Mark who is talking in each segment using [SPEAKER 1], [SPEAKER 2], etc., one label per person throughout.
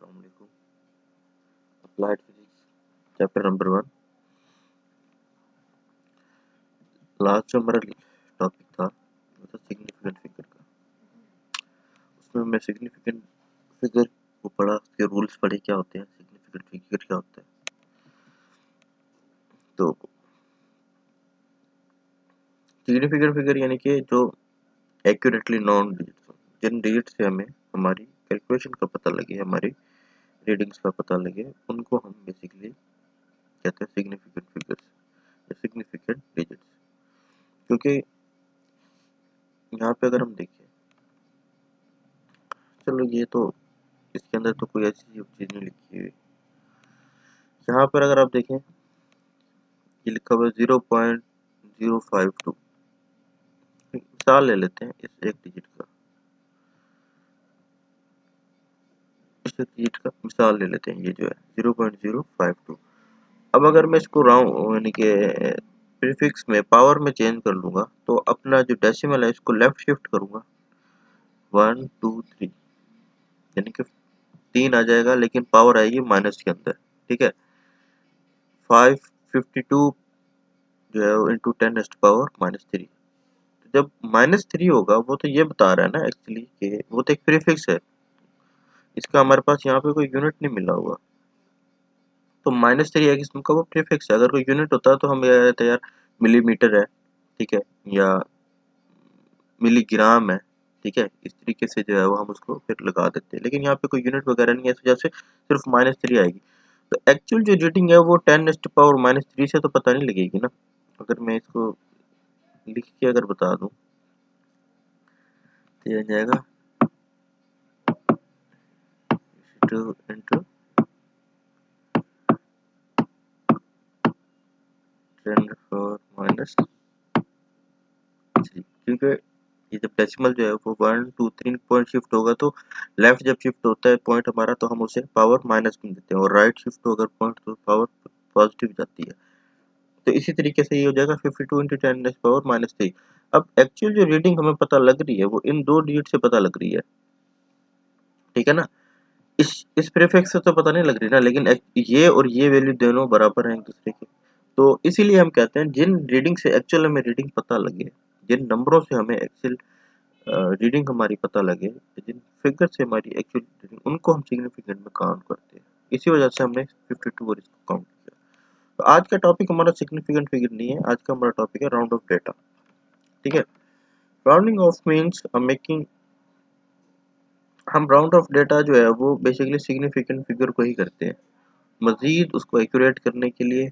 [SPEAKER 1] अस्सलाम वालेकुम। Applied physics chapter number 1। Last जो हमारा टॉपिक था वो था सिग्निफिकेंट फिगर का। उसमें मैं सिग्निफिकेंट फिगर को पढ़ा, उसके रूल्स पढ़े क्या होते हैं, सिग्निफिकेंट फिगर क्या होता है। तो सिग्निफिकेंट फिगर यानी कि जो एक्यूरेटली नॉन डिजिट्स हो, जिन डिजिट से हमें हमारी कैलकुलेशन का पता लगे, हमारी रीडिंग्स का पता लगे, उनको हम बेसिकली कहते हैं सिग्निफिकेंट फिगर्स या सिग्निफिकेंट डिजिट्स। क्योंकि यहाँ पे अगर हम देखें, चलो ये तो इसके अंदर तो कोई ऐसी चीज नहीं लिखी हुई। यहाँ पर अगर आप देखें, ये लिखा हुआ है 0.052। मिसाल ले लेते हैं इस एक डिजिट का, मिसाल ले लेते हैं, ये जो है 0.052। अब अगर मैं इसको राउंड यानी कि प्रीफिक्स में पावर में चेंज कर लूंगा, तो अपना जो डेसिमल है इसको लेफ्ट शिफ्ट करूंगा 1 2 3, यानी कि 3 आ जाएगा, लेकिन पावर आएगी माइनस के अंदर। ठीक है, 552 जो है वो इंटू 10⁻³ जब -3 होगा, वो तो ये बता रहा है ना एक्चुअली कि वो तो एक प्रीफिक्स है, इसका हमारे पास यहाँ पे कोई यूनिट नहीं मिला हुआ। तो -3 है किस्म का वो प्रीफिक्स है। अगर कोई यूनिट होता तो हम ये कहते यार मिलीमीटर है, ठीक है, या मिलीग्राम है, ठीक है, इस तरीके से जो है वो हम उसको फिर लगा देते हैं। लेकिन यहाँ पे कोई यूनिट वगैरह नहीं है, इस वजह से सिर्फ -3 आएगी। तो एक्चुअल जो रीडिंग है वो 10⁻³ से तो पता नहीं लगेगी ना। अगर मैं इसको लिख के अगर बता दूं तो ये आ जाएगा 2 इंटू 10⁻³ क्योंकि ये जब डेसिमल जो है वो 1 2 3 पॉइंट शिफ्ट होगा, तो लेफ्ट जब शिफ्ट होता है पॉइंट हमारा, तो हम उसे पावर माइनस में देते हैं, और राइट शिफ्ट होकर पॉइंट तो पावर पॉजिटिव जाती है। तो इसी तरीके से ये हो जाएगा 52 इंटू 10⁻³ अब एक्चुअल जो रीडिंग हमें पता लग रही है वो इन दो डिजिट से पता लग रही है, ठीक है ना। इस प्रीफिक्स से तो पता नहीं लग रही ना, लेकिन ये और ये वैल्यू दोनों बराबर हैं एक दूसरे के। तो इसीलिए हम कहते हैं जिन रीडिंग से एक्चुअल हमें रीडिंग पता लगे, जिन नंबरों से हमें एक्चुअल रीडिंग हमारी पता लगे, जिन फिगर से हमारी एक्चुअल रीडिंग, उनको हम सिग्निफिकेंट में काउंट करते हैं। इसी वजह से हमने 52 और इसको काउंट किया। तो आज का टॉपिक हमारा सिग्निफिकेंट फिगर नहीं है, आज का हमारा टॉपिक है राउंड ऑफ डेटा। ठीक है, राउंडिंग ऑफ मीन्स मेकिंग, हम राउंड ऑफ डेटा जो है वो बेसिकली सिग्निफिकेंट फिगर को ही करते हैं, मजीद उसको एक्यूरेट करने के लिए,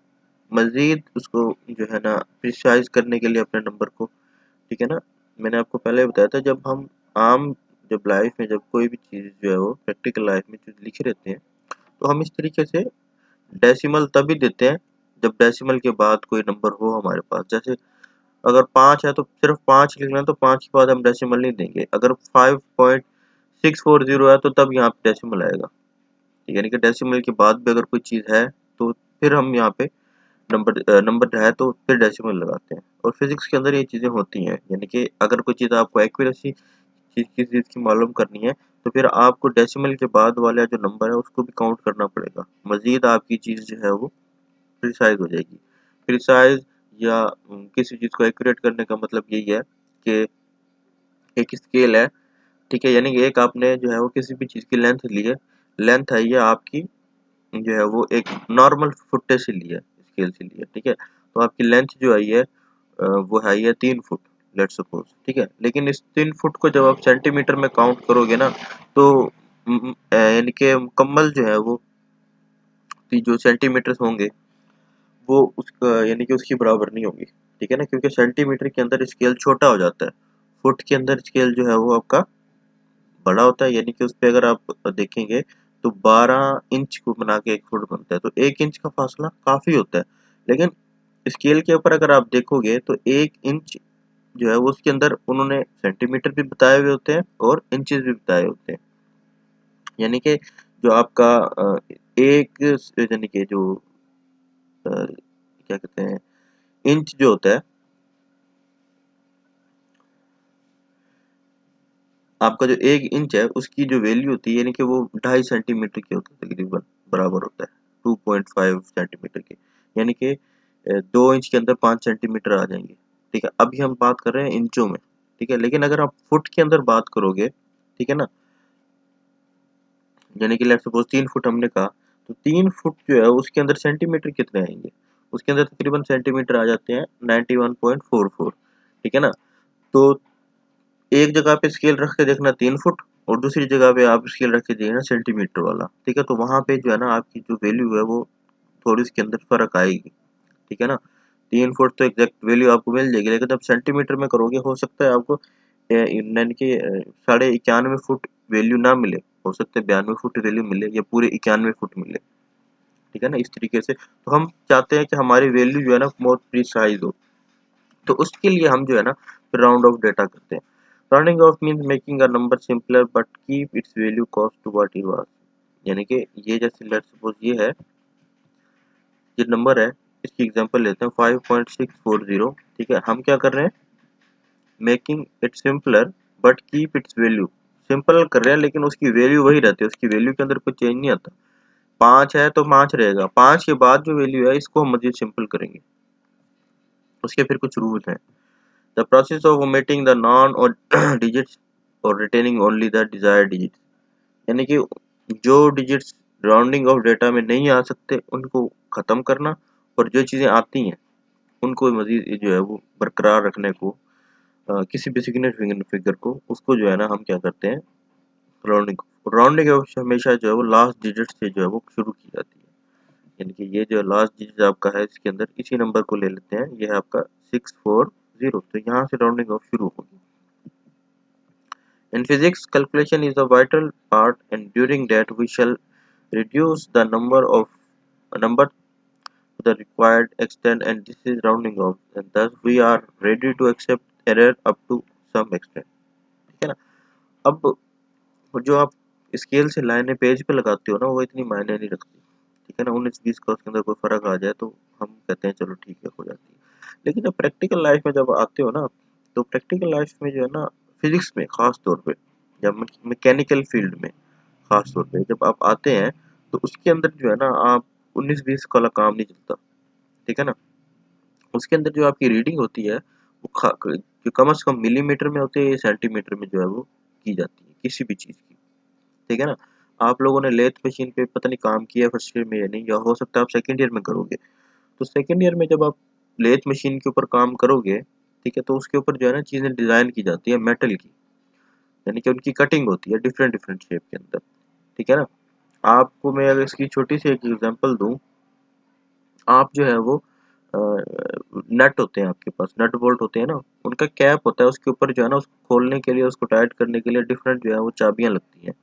[SPEAKER 1] मजीद उसको जो है ना प्रिसाइज करने के लिए अपने नंबर को। ठीक है ना, मैंने आपको पहले बताया था, जब हम आम जब लाइफ में जब कोई भी चीज़ जो है वो प्रैक्टिकल लाइफ में जो लिखे रहते हैं, तो हम इस तरीके से डेसिमल तभी देते हैं जब डेसिमल के बाद कोई नंबर हो हमारे पास। जैसे अगर 5 है तो सिर्फ 5 लिखना है, तो 5 के बाद हम डेसिमल नहीं देंगे। अगर 5.640 है तो तब यहाँ पे डेसिमल आएगा, यानी कि डेसिमल के बाद भी अगर कोई चीज़ है तो फिर हम यहाँ पे नंबर है तो फिर डेसिमल लगाते हैं। और फिजिक्स के अंदर ये चीज़ें होती हैं, यानी कि अगर कोई चीज़ आपको एक्यूरेसी चीज़ किस चीज़ की मालूम करनी है, तो फिर आपको डेसिमल के बाद वाला जो नंबर है उसको भी काउंट करना पड़ेगा। मजीद आपकी चीज़ जो है वो प्रिसाइज हो जाएगी। प्रिसाइज या किसी चीज़ को एक्यूरेट करने का मतलब यही है कि एक स्केल है, ठीक है, यानी कि एक आपने जो है वो किसी भी चीज़ की लेंथ ली है, लेंथ है ये आपकी जो है वो एक नॉर्मल फुट्टे से ली है, स्केल से ली है, ठीक है। तो आपकी लेंथ जो आई है वो है ये 3 फुट, लेट्स सपोज, ठीक है। लेकिन इस 3 फुट को जब आप सेंटीमीटर में काउंट करोगे ना, तो यानी कि मुकम्मल जो है वो जो सेंटीमीटर होंगे वो उसका यानी कि उसकी बराबर नहीं होगी, ठीक है ना, क्योंकि सेंटीमीटर के अंदर स्केल छोटा हो जाता है, फुट के अंदर स्केल जो है वो आपका बड़ा होता है। यानी कि उस पे अगर आप देखेंगे तो 12 इंच को बना के 1 फुट बनता है, तो 1 इंच का फासला काफी होता है। लेकिन स्केल के ऊपर अगर आप देखोगे तो 1 इंच जो है वो उसके अंदर उन्होंने सेंटीमीटर भी बताए हुए होते हैं और इंचेस भी बताए होते हैं। यानी कि जो आपका एक यानी कि जो क्या कहते हैं, इंच जो होता है, आपका जो 1 इंच है उसकी जो वैल्यू होती है यानी कि वो 2.5 सेंटीमीटर की होती है तकरीबन, बराबर होता है 2.5 सेंटीमीटर के, यानी कि 2 इंच के अंदर 5 सेंटीमीटर आ जाएंगे। ठीक है, अभी हम बात कर रहे हैं इंचों में। ठीक है, लेकिन अगर आप फुट के अंदर बात करोगे, ठीक है ना, यानी कि लेट्स सपोज 3 फुट हमने कहा, तो 3 फुट जो है उसके अंदर सेंटीमीटर कितने आएंगे, उसके अंदर तकरीबन सेंटीमीटर आ जाते हैं 91.44। ठीक है ना, तो एक जगह पे स्केल रख के देखना 3 फुट, और दूसरी जगह पे आप स्केल रख के देखना सेंटीमीटर वाला। ठीक है, तो वहां पे जो है ना आपकी जो वैल्यू है वो थोड़ी इसके अंदर फर्क आएगी। ठीक है ना, 3 फुट तो एग्जैक्ट वैल्यू आपको मिल जाएगी, लेकिन जब सेंटीमीटर में करोगे हो सकता है आपको यानी कि 91.5 फुट वैल्यू ना मिले, हो सकता है 92 फुट वैल्यू मिले या पूरे 91 फुट मिले। ठीक है ना, इस तरीके से तो हम चाहते हैं कि हमारी वैल्यू जो है ना बहुत प्रिसाइज हो, तो उसके लिए हम जो है ना राउंड ऑफ डेटा करते हैं। Rounding off means making a number simpler but keep its value कॉस्ट टू व्हाट इट वाज, यानी कि ये जैसे लेट्स सपोज ये है, ये नंबर है, इसकी एग्जांपल लेते हैं 5.640। ठीक है, हम क्या कर रहे हैं, making it simpler but keep its value, simple कर रहे हैं लेकिन उसकी वैल्यू वही रहती है, उसकी वैल्यू के अंदर कोई चेंज नहीं आता। 5 है तो 5 रहेगा, 5 के बाद जो वैल्यू है इसको हम मजीद सिंपल करेंगे। उसके फिर कुछ रूल्स हैं। The process of omitting the non और डिजिट्स और retaining only the desired digits, यानी कि जो डिजिट्स राउंडिंग ऑफ डेटा में नहीं आ सकते उनको खत्म करना, और जो चीजें आती हैं उनको मजीद जो है वो बरकरार रखने को, किसी भी सिग्निफिकेंट फिगर को उसको जो है ना हम क्या करते हैं, राउंडिंग। राउंडिंग हमेशा जो है वो लास्ट डिजिट से जो है वो शुरू की जाती है, यानी कि ये जो लास्ट डिजिट आपका है इसके अंदर इसी नंबर को ले लेते हैं, ये है आपका 640, तो यहाँ से राउंडिंग ऑफ शुरू होगी। In physics, calculation is a vital part, and during that we shall reduce the number to the required extent, and this is rounding off, and thus we are ready to accept error up to some extent। ठीक है ना, अब जो आप scale से लाइनें page पे लगाते हो ना वो इतनी मायने नहीं रखती। ठीक है ना, 19-20 का उसके अंदर कोई फर्क आ जाए तो हम कहते हैं चलो ठीक है हो जाती है, लेकिन जब प्रैक्टिकल लाइफ में जब आते हो ना, तो प्रैक्टिकल लाइफ में जो है ना फिजिक्स में खास तौर पे या मैकेनिकल फील्ड में खास तौर पे जब आप आते हैं, तो उसके अंदर जो है ना आप 19-20 वाला काम नहीं चलता। ठीक है ना, उसके अंदर जो आपकी रीडिंग होती है वो जो कम से कम मिलीमीटर में होती है या सेंटीमीटर में जो है वो की जाती है किसी भी चीज की। ठीक है ना, आप लोगों ने लेथ मशीन पे पता नहीं काम किया फर्स्ट ईयर में या नहीं, या हो सकता है आप सेकंड ईयर में करोगे, तो सेकंड ईयर में जब आप लेथ मशीन के ऊपर काम करोगे, ठीक है, तो उसके ऊपर जो है ना चीजें डिजाइन की जाती है मेटल की, यानी कि उनकी कटिंग होती है डिफरेंट डिफरेंट शेप के अंदर। ठीक है ना, आपको मैं अगर इसकी छोटी सी एक एग्जांपल दूं, आप जो है वो नट होते हैं आपके पास, नट बोल्ट होते हैं ना, उनका कैप होता है, उसके ऊपर जो है ना उसको खोलने के लिए उसको टाइट करने के लिए डिफरेंट जो है वो चाबियां लगती हैं,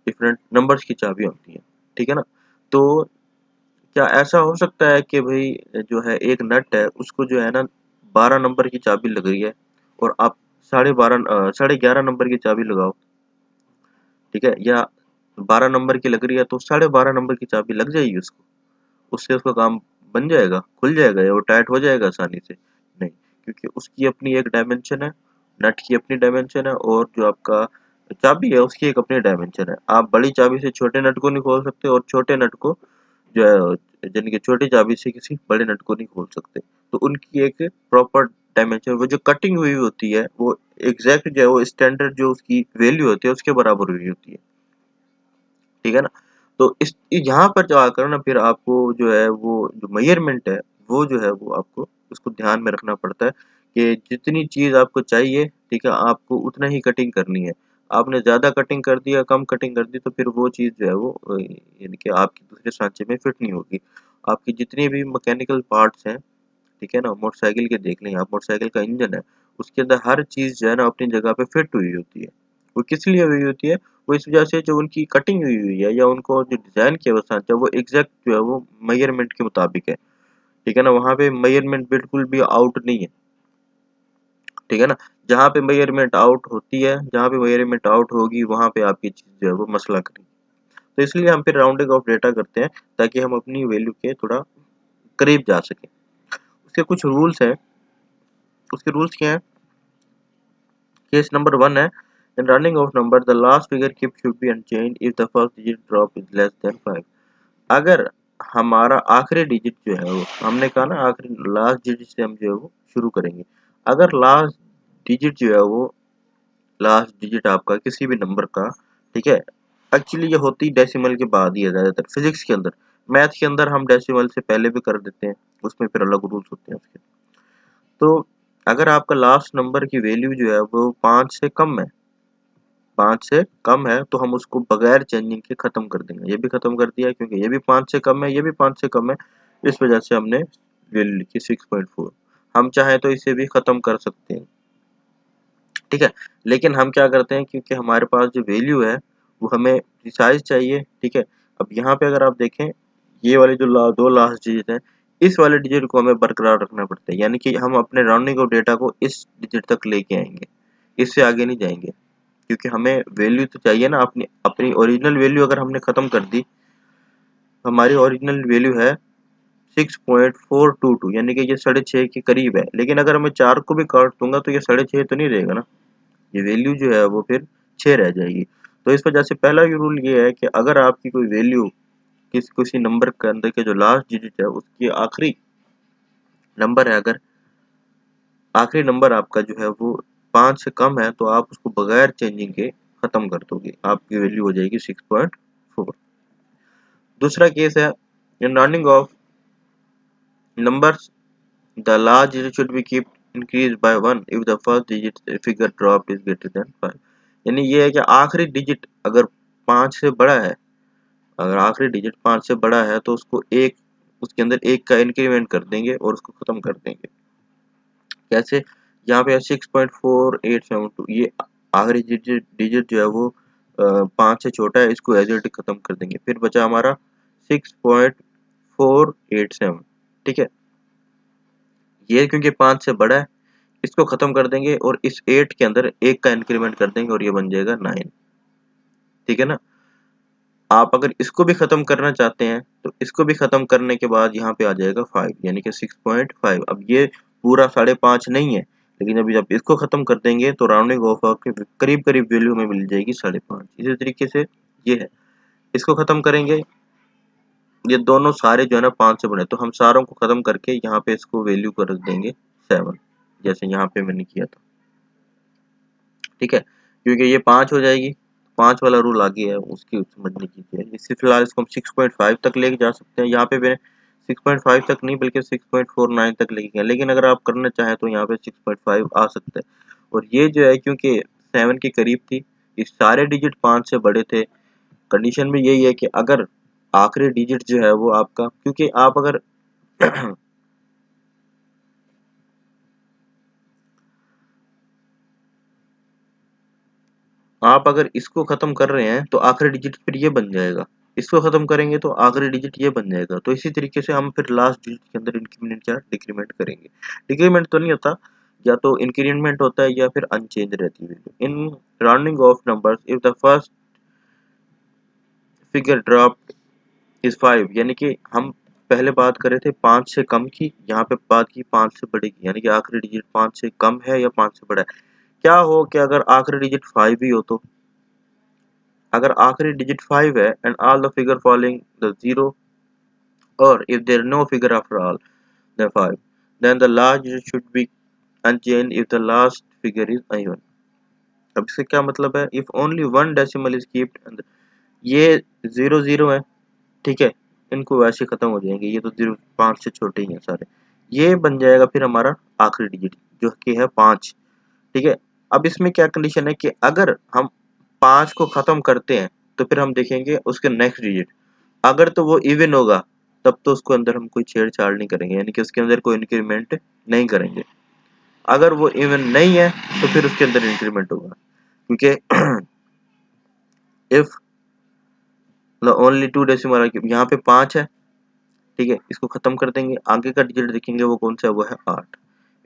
[SPEAKER 1] डिफरेंट नंबर्स की चाबियां होती हैं। ठीक है ना, तो क्या ऐसा हो सकता है कि भाई जो है एक नट है उसको जो है ना 12 नंबर की चाबी लग रही है और आप 11.5 नंबर की चाबी लगाओ, ठीक है, या 12 नंबर की लग रही है तो 12.5 नंबर की चाबी लग जाएगी उसको, उससे उसका काम बन जाएगा, खुल जाएगा या वो टाइट हो जाएगा आसानी से? नहीं, क्योंकि उसकी अपनी एक डायमेंशन है, नट की अपनी डायमेंशन है, और जो आपका चाबी है उसकी एक अपनी डायमेंशन है। आप बड़ी चाबी से छोटे नट को नहीं खोल सकते और छोटे नट को जो है यानी कि छोटी चाबी से किसी बड़े नट को नहीं खोल सकते। तो उनकी एक प्रॉपर डायमेंशन, वो जो कटिंग हुई होती है वो एग्जैक्ट जो है वो स्टैंडर्ड जो उसकी वैल्यू होती है उसके बराबर हुई होती है। ठीक है ना, तो इस यहाँ पर जो आकर ना फिर आपको जो है वो जो मेजरमेंट है वो जो है वो आपको उसको ध्यान में रखना पड़ता है कि जितनी चीज आपको चाहिए, ठीक है, आपको उतना ही कटिंग करनी है। आपने ज्यादा कटिंग कर दिया, कम कटिंग कर दी, तो फिर वो चीज जो है वो यानी कि आपकी दूसरे सांचे में फिट नहीं होगी। आपकी जितनी भी मैकेनिकल पार्ट्स हैं, ठीक है ना, मोटरसाइकिल के देख लें आप, मोटरसाइकिल का इंजन है, उसके अंदर हर चीज जो है ना अपनी जगह पे फिट हुई होती है। वो किस लिए हुई होती है, वो इस वजह से जो उनकी कटिंग हुई हुई है या उनको जो डिजाइन किया हुआ सांचा वो एग्जैक्ट जो है वो मेजरमेंट के मुताबिक है। ठीक है ना, वहां पे मेजरमेंट बिल्कुल भी आउट नहीं है। ठीक है ना, जहाँ पे मेजरमेंट आउट होती है, जहाँ पे मेजरमेंट आउट होगी वहां पे आपकी चीज जो है वो मसला करेगी। तो इसलिए हम फिर राउंडिंग ऑफ डेटा करते हैं ताकि हम अपनी वैल्यू के थोड़ा करीब जा सके। उसके कुछ रूल्स हैं, उसके रूल्स क्या है, केस नंबर 1 है in rounding off number the last figure keep should be unchange if the first digit drop is less than 5। अगर हमारा आखिरी डिजिट जो है वो, हमने कहा ना आखिरी लास्ट डिजिट से हम जो है वो शुरू करेंगे, अगर लास्ट डिजिट जो है वो, लास्ट डिजिट आपका किसी भी नंबर का, ठीक है, एक्चुअली ये होती डेसिमल के बाद ही है ज्यादातर फिजिक्स के अंदर। मैथ के अंदर हम डेसिमल से पहले भी कर देते हैं, उसमें फिर अलग रूल्स होते हैं उसके। तो अगर आपका लास्ट नंबर की वैल्यू जो है वो 5 से कम है, 5 से कम है, तो हम उसको बगैर चेंजिंग के खत्म कर देंगे। ये भी खत्म कर दिया क्योंकि ये भी 5 से कम है, ये भी 5 से कम है, इस वजह से हमने वैल्यू लिखी 6.4। हम चाहे तो इसे भी खत्म कर सकते हैं, ठीक है, लेकिन हम क्या करते हैं, क्योंकि हमारे पास जो वैल्यू है वो हमें प्रिसाइज चाहिए, ठीक है। अब यहाँ पे अगर आप देखें, ये वाले जो दो लास्ट डिजिट हैं, इस वाले डिजिट को हमें बरकरार रखना पड़ता है, यानी कि हम अपने राउंडिंग ऑफ डेटा को इस डिजिट तक लेके आएंगे, इससे आगे नहीं जाएंगे, क्योंकि हमें वैल्यू तो चाहिए ना। अपनी अपनी ओरिजिनल वैल्यू अगर हमने खत्म कर दी, हमारी ओरिजिनल वैल्यू है 6.422, यानी कि ये 6.5 के करीब है, लेकिन अगर मैं 4 को भी काट दूंगा तो ये 6.5 तो नहीं रहेगा ना, ये वैल्यू जो है वो फिर 6 रह जाएगी। तो इस वजह से पहला रूल ये है कि अगर आपकी कोई वैल्यू किसी नंबर के अंदर के जो लास्ट डिजिट है उसकी आखिरी नंबर है, अगर आखिरी नंबर आपका जो है वो 5 से कम है, तो आप उसको बगैर चेंजिंग के खत्म कर दोगे, आपकी वैल्यू हो जाएगी 6.4। दूसरा केस है in rounding off numbers the last digit should be kept increased by 1 if the first digit figure dropped is greater than 5। यानी ये है कि आखिरी डिजिट अगर 5 से बड़ा है, अगर आखिरी डिजिट 5 से बड़ा है तो उसको एक, उसके अंदर एक का इंक्रीमेंट कर देंगे और उसको खत्म कर देंगे। कैसे? यहाँ पे 6.4872, ये आखिरी डिजिट जो है वो 5 से छोटा है, इसको एज इट खत्म कर देंगे। फिर बचा हमारा 6.487, ठीक है, ये क्योंकि 5 से बड़ा है, इसको खत्म कर देंगे और इस 8 के अंदर एक का इंक्रीमेंट कर देंगे और ये बन जाएगा 9, ठीक है ना। आप अगर इसको भी खत्म करना चाहते हैं तो इसको भी खत्म करने के बाद यहाँ पे आ जाएगा 5, यानी कि 6.5। अब ये पूरा 5.5 नहीं है, लेकिन अभी जब इसको खत्म कर देंगे तो राउंडिंग ऑफ आपके करीब करीब वैल्यू में मिल जाएगी 5.5। इसी तरीके से ये है, इसको खत्म करेंगे, ये दोनों सारे जो है ना 5 से बने, तो हम सारों को खत्म करके यहाँ पे इसको वैल्यू को रख देंगे 7, जैसे यहाँ पे मैंने किया था, ठीक है, क्योंकि ये 5 हो जाएगी। 5 वाला रूल आगे है, उसकी समझने कीजिए। इससे फिलहाल इसको हम 6.5 तक लेके जा सकते हैं, यहाँ पे मैंने 6.5 तक नहीं बल्कि 6.49 तक लेके गया, लेकिन अगर आप करना चाहें तो यहाँ पे 6.5 आ सकता है। और ये जो है क्योंकि 7 के करीब थी, इस सारे डिजिट 5 से बड़े थे, कंडीशन में यही है कि अगर आखिरी डिजिट जो है वो आपका, क्योंकि आप अगर आप अगर इसको खत्म कर रहे हैं तो आखिरी डिजिट फिर ये बन जाएगा, इसको खत्म करेंगे तो आखिरी डिजिट ये बन जाएगा। तो इसी तरीके से हम फिर लास्ट डिजिट के अंदर इंक्रीमेंट या डिक्रीमेंट करेंगे। डिक्रीमेंट तो नहीं होता, या तो इंक्रीमेंट होता है या फिर अनचेंज रहती है value. In rounding off numbers if the first figure drop is 5, यानी कि हम पहले बात कर रहे थे 5 से कम की, यहाँ पे बात की 5 से बड़े की, यानी कि आखिरी डिजिट 5 से कम है या 5 से बड़ा है। क्या हो कि अगर आखिरी डिजिट 5 ही हो, तो अगर आखिरी डिजिट 5 है and all the figure following the 0, और if there no figure after all the 5, then the last digit should be unchanged if the last figure is even। अब इसका क्या मतलब है? if only one decimal is kept and ये 0 0 है, ठीक है, इनको वैसे खत्म हो जाएंगे, ये तो 5 से छोटे ही हैं सारे, ये बन जाएगा फिर हमारा आखिरी डिजिट जो कि है 5, ठीक है। अब इसमें क्या कंडीशन है कि अगर हम 5 को खत्म करते हैं तो फिर हम देखेंगे उसके नेक्स्ट डिजिट, अगर तो वो इवन होगा तब तो उसको अंदर हम कोई छेड़छाड़ नहीं करेंगे, यानी कि उसके अंदर कोई इंक्रीमेंट नहीं करेंगे। अगर वो इवन नहीं है तो फिर उसके अंदर इंक्रीमेंट होगा, क्योंकि इफ ओनली 2 डेसिमल, यहाँ पे 5 है, ठीक है, इसको खत्म कर देंगे, आगे का डिजिट देखेंगे वो कौन सा है, वो है 8,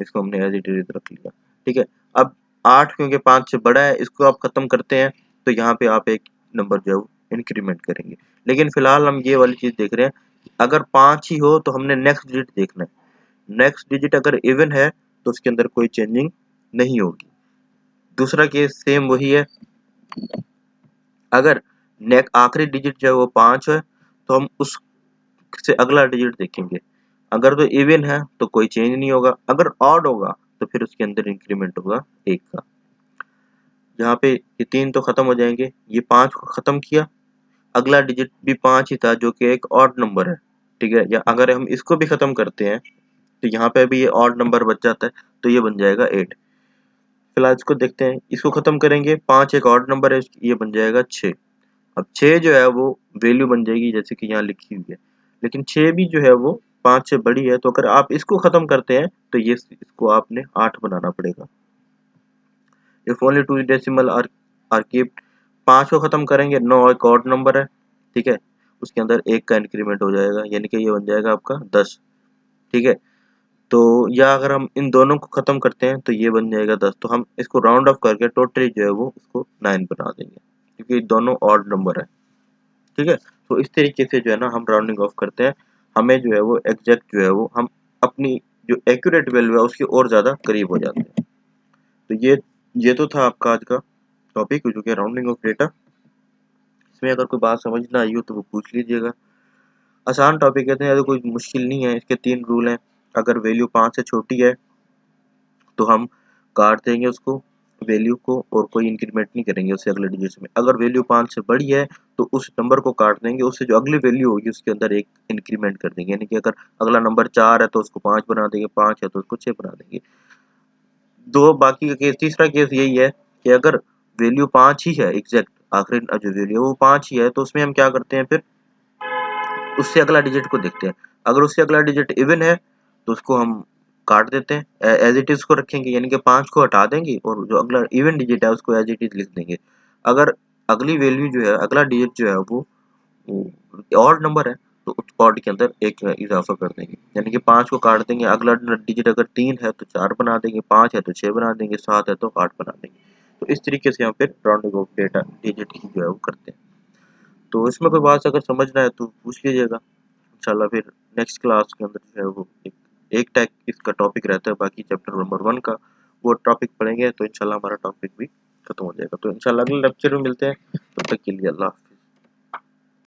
[SPEAKER 1] इसको हमने एज इट इज रख लिया, ठीक है। अब 8 क्योंकि 5 से बड़ा है, इसको आप खत्म करते हैं तो यहाँ पे आप एक नंबर जो है वो इंक्रीमेंट करेंगे। लेकिन फिलहाल हम ये वाली चीज देख रहे हैं, अगर 5 ही हो तो हमने नेक्स्ट डिजिट देखना है, नेक्स्ट डिजिट अगर इवन है तो उसके अंदर कोई चेंजिंग नहीं होगी, दूसरा केस सेम वही है, अगर नेक आखिरी डिजिट जो है वो 5 है तो हम उससे अगला डिजिट देखेंगे। अगर तो इवन है तो कोई चेंज नहीं होगा, अगर ऑड होगा तो फिर उसके अंदर इंक्रीमेंट होगा 1 का। यहाँ पे ये 3 तो खत्म हो जाएंगे, ये 5 को खत्म किया, अगला डिजिट भी 5 ही था जो कि एक ऑड नंबर है, ठीक है। या अगर हम इसको भी खत्म करते हैं तो यहाँ पे भी ये ऑड नंबर बच जाता है, तो ये बन जाएगा 8। फिलहाल इसको देखते हैं, इसको खत्म करेंगे, 5 एक ऑड नंबर है, ये बन जाएगा 6। अब 6 जो है वो वैल्यू बन जाएगी जैसे कि यहाँ लिखी हुई है, लेकिन 6 भी जो है वो 5 से बड़ी है, तो अगर आप इसको खत्म करते हैं तो ये इसको आपने 8 बनाना पड़ेगा। If only 2 decimal are kept, 5 को खत्म करेंगे, 9 एक ऑड नंबर है, ठीक है, उसके अंदर 1 का इंक्रीमेंट हो जाएगा, यानी कि ये बन जाएगा आपका 10, ठीक है। तो या अगर हम इन दोनों को खत्म करते हैं तो ये बन जाएगा 10, तो हम इसको राउंड ऑफ करके टोटली जो है वो उसको 9 बना देंगे, क्योंकि दोनों ऑड नंबर है, ठीक है। तो इस तरीके से जो है ना हम राउंडिंग ऑफ करते हैं, हमें जो है वो एग्जैक्ट जो है वो हम अपनी जो एक्यूरेट वैल्यू है उसके और ज़्यादा करीब हो जाते हैं। तो ये तो था आपका आज का टॉपिक जो कि राउंडिंग ऑफ डेटा। इसमें अगर कोई बात समझ ना आई हो तो वो पूछ लीजिएगा। आसान टॉपिक कहते हैं, कोई मुश्किल नहीं है। इसके 3 रूल हैं। अगर वैल्यू 5 से छोटी है तो हम काट देंगे उसको वैल्यू को, और कोई इंक्रीमेंट नहीं करेंगे उससे अगले डिजिट में। अगर वैल्यू 5 से बड़ी है तो उस नंबर को काट देंगे, उससे जो अगली वैल्यू होगी उसके अंदर एक इंक्रीमेंट कर देंगे, यानी कि अगर अगला नंबर 4 है तो उसको 5 बना देंगे, 5 है तो उसको 6 बना देंगे। दो बाकी का केस, तीसरा केस यही है कि अगर वैल्यू 5 ही है, एग्जैक्ट आखिरी जो वैल्यू है वो 5 ही है, तो उसमें हम क्या करते हैं, फिर उससे अगला डिजिट को देखते हैं। अगर उससे अगला डिजिट इवन है तो उसको हम काट देते हैं, एज इट इज को रखेंगे, यानी कि 5 को हटा देंगे और जो अगला इवन डिजिट है उसको एज इट इज लिख देंगे। अगर अगली वैल्यू जो है, अगला डिजिट जो है वो ऑड नंबर है तो उस ऑड के अंदर एक इजाफा कर देंगे, यानी कि 5 को काट देंगे, अगला डिजिट अगर 3 है तो 4 बना देंगे, 5 है तो 6 बना देंगे, 7 है तो 8 बना देंगे। तो इस तरीके से हम फिर राउंडिंग ऑफ डेटा डिजिट की जो है वो करते हैं। तो इसमें कोई बात अगर समझना है तो पूछ लीजिएगा। इंशाल्लाह फिर नेक्स्ट क्लास के अंदर जो है वो एक टैग इसका टॉपिक रहता है, बाकी चैप्टर नंबर 1 का वो टॉपिक पढ़ेंगे तो इंशाल्लाह हमारा टॉपिक भी खत्म हो जाएगा। तो इंशाल्लाह अगले लेक्चर में मिलते हैं, तब तक के लिए अल्लाह हाफ़िज़।